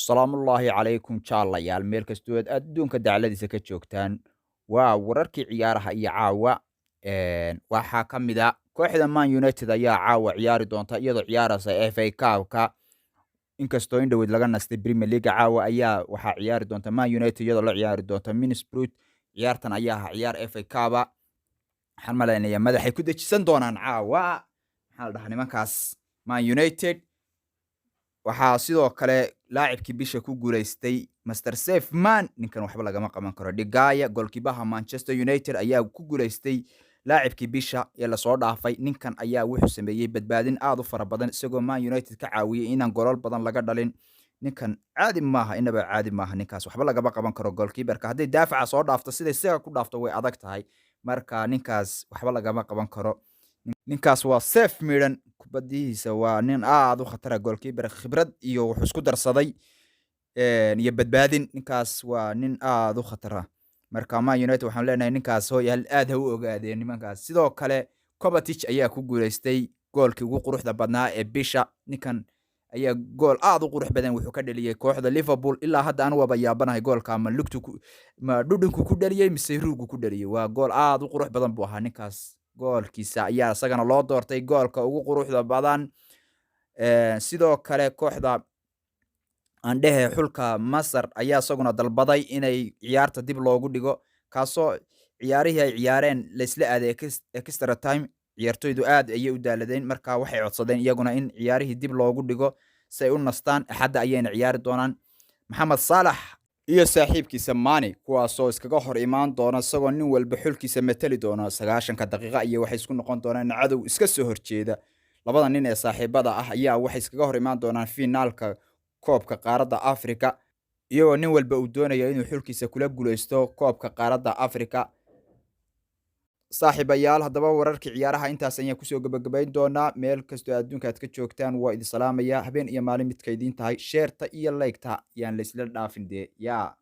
salaamullaahi calaykum jaalayaal meel kastoo aad adduunka dacladiisa ka joogtaan waa wararkii ciyaaraha iyo caawa waxaa ka mid a kooxda Man United ayaa caawa ciyaari doonta iyadoo ciyaaraysa FA Cup-ka inkastoo in dhaweyd laga nastay Premier League caawa ayaa waxaa ciyaari doonta Man United iyadoo la ciyaari doonta Middlesbrough ciyaartan ayaa ciyaar FA Cup-a waxaan maleynayaa madaxay ku dejisan doonaan caawa maxaa la dhahaa nimankaas Man United waxaa sidoo kale laacibkii bisha ku guuleystay Master Safe Man ninkan waxba lagama qaban karo Digaya goalkeeper Manchester United ayaa ku guuleystay laacibkii bisha ee la soo dhaafay ninkan ayaa wuxuu sameeyay badbaadin aad u fara badan isagoo Man United ka caawiyay inaan goolal badan laga dhalin ninkan caadi maaha inaba caadi maaha ninkaas waxba lagama qaban karo goalkeeper-ka haddii daafaca soo dhaafto sida isaga ku dhaafto way adag tahay marka ninkaas waxba lagama qaban karo ninkaas waa Safe Miran kubadihiisa waa nin aad u khatar goalkeeper khibrad iyo wuxuu isku darsaday iyo badbaadin ninkaas waa nin aad u khatar marka Man United waxaan leenahay ninkaas hooyal aad u ogaadeen nimankaas sidoo kale Kovacic ayaa ku guuleystay goolkii ugu quruxda badnaa ee bisha ninkan ayaa gool aad u qurux badan wuxuu ka dhaliyay kooxda Liverpool ilaa hadda aan waba yaabanahay goolka ma dhudhunku ku dhaliyay mise ruugu ku dhaliyay waa gool aad u qurux badan buu ahaa ninkaas goolkiisa ayaa isagana loo doortay goolka ugu quruxda badan sidoo kale kooxda andhehe xulka Masar ayaa isaguna dalbaday inay ciyaarta dib loogu dhigo kaasoo ciyaarihii ay ciyaareen la isla aaday extra time ciyaartoydu aad ayay u daaladeen marka waxay codsadeen iyaguna in ciyaarihii dib loogu dhigo si ay u nastaan axadda ayayna ciyaari doonaan Maxamed Saalax iyo saaxiibkiisa Mane kuwaasoo iskaga hor imaan doona isagoo nin walba xulkiisa matali doona 90 daqiiqo iyo waxay isku noqon doonaan cadow iska soo horjeeda labada nin ee saaxiibada ah ayaa waxay iskaga hor imaan doonaan finaalka koobka qaaradda Afrika iyagoo nin walba uu doonayo inuu xulkiisa kula guuleysto koobka qaaradda Afrika saaxiibayaal haddaba wararkii ciyaaraha intaas ayaan kusoo gabagabayn doonaa meel kastoo adduunka aad ka joogtaan waa idin salaamaya habeen iyo maalin midka idin tahay sheerta iyo like-ta yaan la isla dhaafin yaa